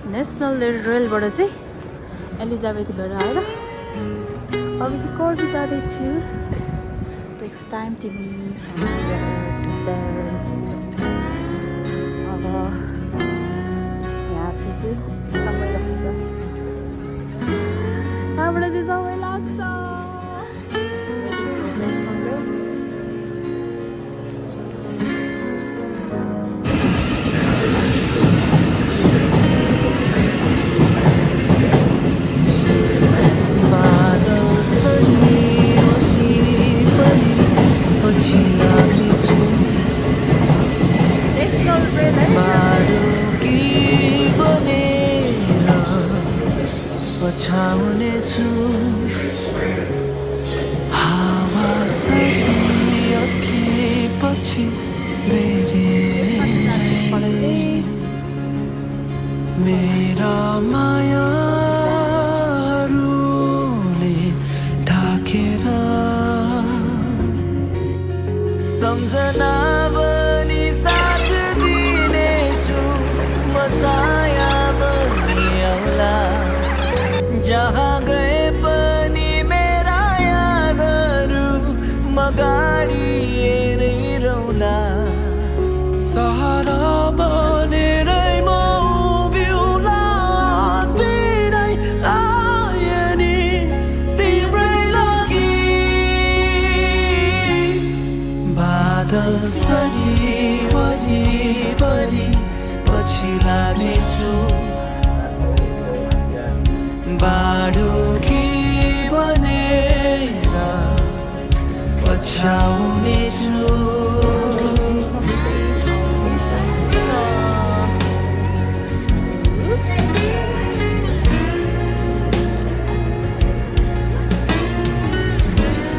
National रेलबाट चाहिँ Elizabeth भएर आएर अब चाहिँ कर्बी जाँदैछु. Takes time to me from here to there. अब यहाँ चाहिँ समय लाग्छ. यहाँबाट चाहिँ समय लाग्छ. National rail. पछाउनेछु हावा सरी अघिपछि मेरा मायाहरूले ढाकेर सम्झना बनी साथ दिनेछु म छाया बनी आउला जहाँ गए पनि मेरा यादहरू म गाडी हेरिरहला सहारा बनेरै म उभिउला तिरै आए नि तिम्रै लागि बादल सरी वरिपरि पछि लाग्नेछु बाडुकी बनेर पछाउनेछु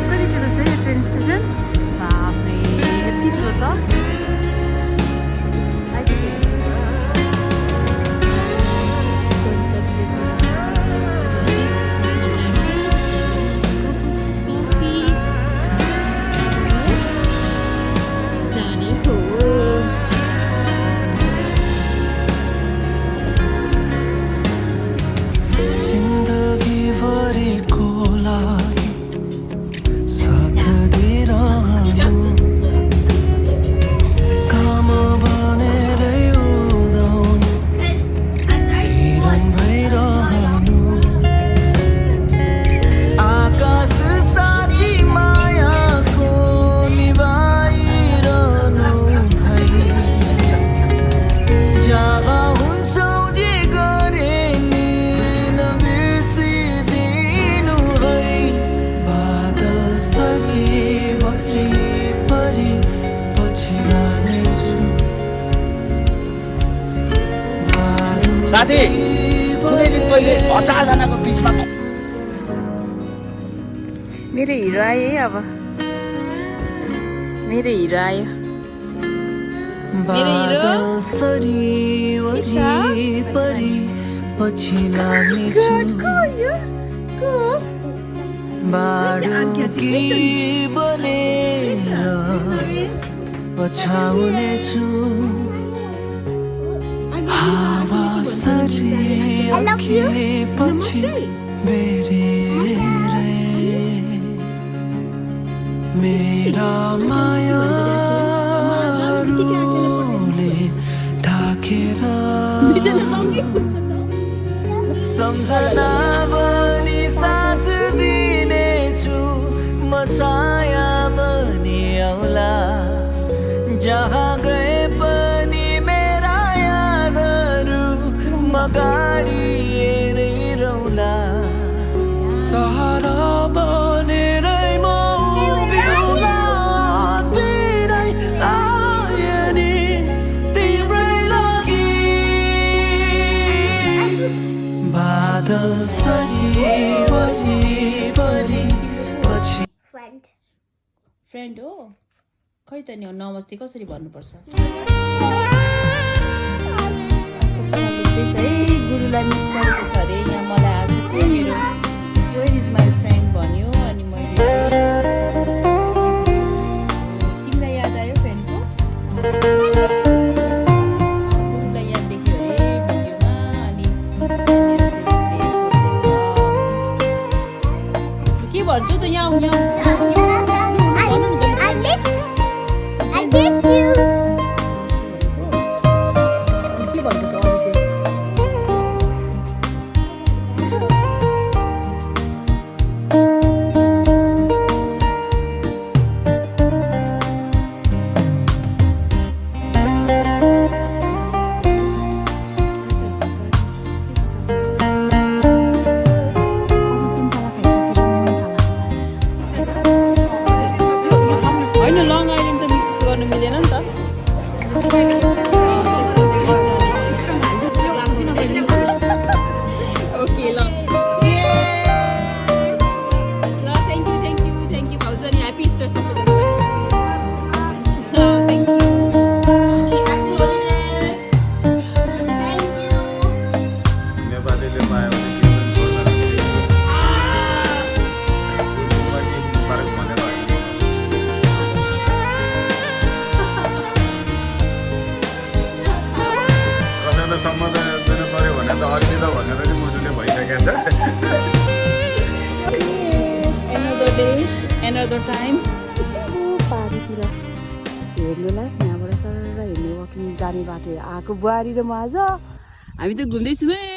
कति ठुलो छ यो ट्रेन स्टेसन. बाफ्रे यति ठुलो छ. जिन्दगीभरिको लागि साथ दिइरहनु काम बनेरै उदाउनु किरण भइरहनु आकाश साँची मायाको निभाइरहनु है जागा हुन्छौ जे गरे नि नबिर्सिदिनु है बादल सरी वरिपरि पछि लाग्नेछु साथी कुनै दिन तैँले 1000 जनाको बिचमा मेरो हिरो आयो है. अब मेरो हिरो आयो. बादल सरी वरिपरि पछि लाग्नेछु बाडुकी बनेर पछाउनेछु हावा सरी अघिपछि बेरेरै मेरा मायाहरूले ढाकेर सम्झना बनी साथ दिनेछु म छाया बनी आउला जहाँ गए पनि मेरा यादहरू म गाडी हेरिरहला सहारा बनेरै म उभिउला तिरै आए नि तिम्रै लागि बादल सरी वरिपरि पछि फ्रेन्ड हो. खै त नि नमस्ते कसरी भन्नुपर्छ. गुरुलाई मिस गरेको छ अरे. यहाँ मलाई आज मेरो वेयर इज माई फ्रेन्ड भन्यो. अनि मैले तिमीलाई याद आयो फ्रेन्डको. गुरुलाई याद देख्यो अरे भिडियोमा. अनि के भन्छ त अरू चाहिँ होइन लङ आइल्यान्ड त मिक्स गर्नु मिलेन नि त ओके ल ल थ्याङ्क यू भाउजू अनि ह्याप्पी इस्टर सबैजनालाई थ्याङ्क यू नेपालीले पायो भने के पनि बोल्न भनेर कसैलाई सम्बन्ध दिनु पर्यो भने त अघि त भनेर नि मुजुले भइसकेको छ another time पारीतिर हेर्नुलाई यहाँबाट सर हेर्ने वकिङ जाने बाटो आएको बुहारी र म आज हामी त घुम्दैछौँ है